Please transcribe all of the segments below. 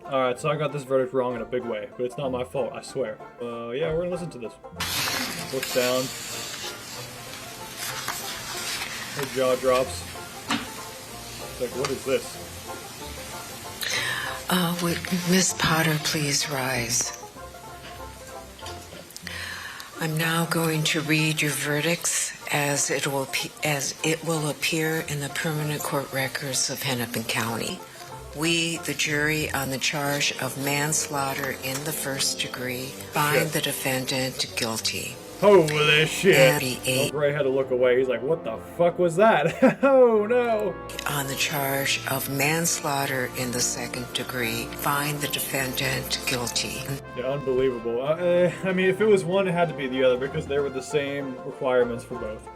Alright, so I got this verdict wrong in a big way, but it's not my fault, I swear. Yeah, we're gonna listen to this. Looks down. Her jaw drops. It's like, what is this? Would Miss Potter please rise? I'm now going to read your verdicts as it will appear in the permanent court records of Hennepin County. We, the jury, on the charge of manslaughter in the first degree, find the defendant guilty. Holy shit! And Ray had to look away. He's like, what the fuck was that? Oh no! On the charge of manslaughter in the second degree, find the defendant guilty. Yeah, unbelievable. I mean, if it was one, it had to be the other because they were the same requirements for both.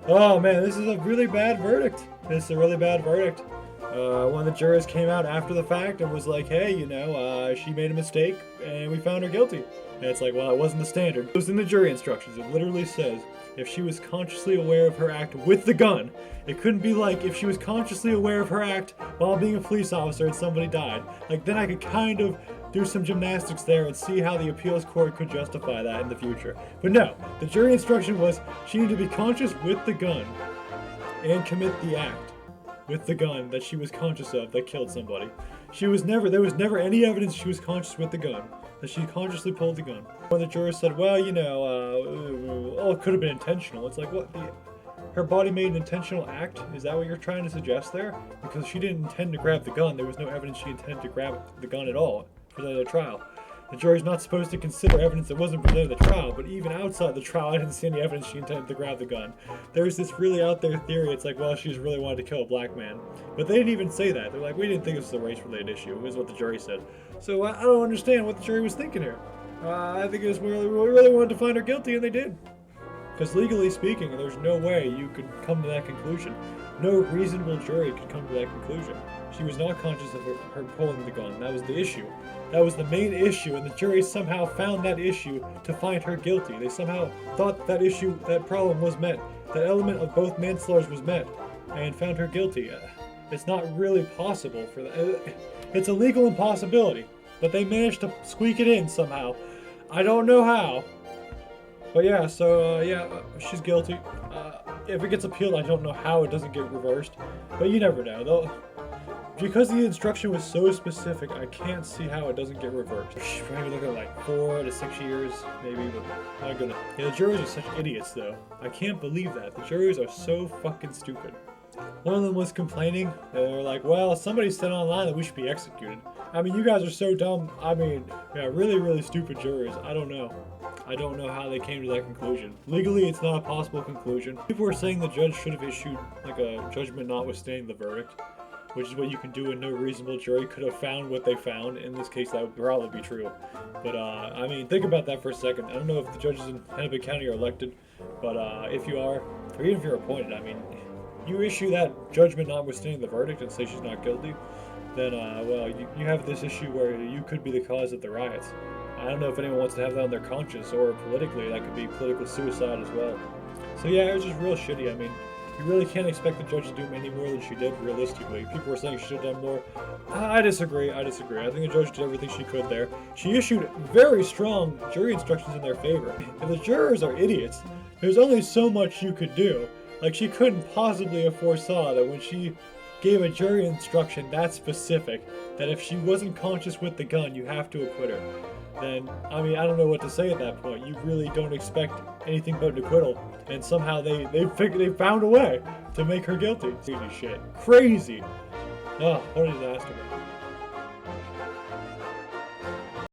Oh man, this is a really bad verdict. This is a really bad verdict. One of the jurors came out after the fact and was like, hey, you know, she made a mistake and we found her guilty. And it's like, well, it wasn't the standard. It was in the jury instructions. It literally says, if she was consciously aware of her act with the gun. It couldn't be like if she was consciously aware of her act while being a police officer and somebody died. Like, then I could kind of do some gymnastics there and see how the appeals court could justify that in the future. But no, the jury instruction was she needed to be conscious with the gun and commit the act with the gun that she was conscious of that killed somebody. There was never any evidence she was conscious with the gun, that she consciously pulled the gun. When the juror said, well, you know, oh, it could have been intentional. It's like, what? Her body made an intentional act? Is that what you're trying to suggest there? Because she didn't intend to grab the gun. There was no evidence she intended to grab the gun at all for the trial. The jury's not supposed to consider evidence that wasn't presented at the trial, but even outside the trial, I didn't see any evidence she intended to grab the gun. There's this really out there theory, it's like, well, she just really wanted to kill a black man. But they didn't even say that. They're like, we didn't think this was a race-related issue, is what the jury said. So I don't understand what the jury was thinking here. I think it was really wanted to find her guilty, and they did. Because legally speaking, there's no way you could come to that conclusion. No reasonable jury could come to that conclusion. She was not conscious of her pulling the gun. That was the issue. That was the main issue, and the jury somehow found that issue to find her guilty. They somehow thought that issue, that problem was met. That element of both manslaughters was met, and found her guilty. It's not really possible for that. It's a legal impossibility, but they managed to squeak it in somehow. I don't know how. But yeah, so she's guilty. If it gets appealed, I don't know how it doesn't get reversed, but you never know. Because the instruction was so specific, I can't see how it doesn't get reversed. She's probably looking at like 4 to 6 years, maybe, but my goodness. Yeah, the jurors are such idiots, though. I can't believe that. The jurors are so fucking stupid. One of them was complaining. They were like, well, somebody said online that we should be executed. I mean, you guys are so dumb. I mean, yeah, really, really stupid jurors. I don't know. I don't know how they came to that conclusion. Legally, it's not a possible conclusion. People were saying the judge should have issued like a judgment notwithstanding the verdict, which is what you can do, and no reasonable jury could have found what they found. In this case, that would probably be true. But, I mean, think about that for a second. I don't know if the judges in Hennepin County are elected, but if you are, or even if you're appointed, I mean, you issue that judgment notwithstanding the verdict and say she's not guilty, then, well, you have this issue where you could be the cause of the riots. I don't know if anyone wants to have that on their conscience, or politically, that could be political suicide as well. So yeah, it was just real shitty. I mean, you really can't expect the judge to do any more than she did, realistically. People were saying she should have done more. I disagree. I think the judge did everything she could there. She issued very strong jury instructions in their favor. If the jurors are idiots, there's only so much you could do. Like, she couldn't possibly have foresaw that when she gave a jury instruction that specific, that if she wasn't conscious with the gun, you have to acquit her. Then, I mean, I don't know what to say at that point. You really don't expect anything but an acquittal, and somehow they found a way to make her guilty. Crazy shit. Crazy. Oh, what a disaster.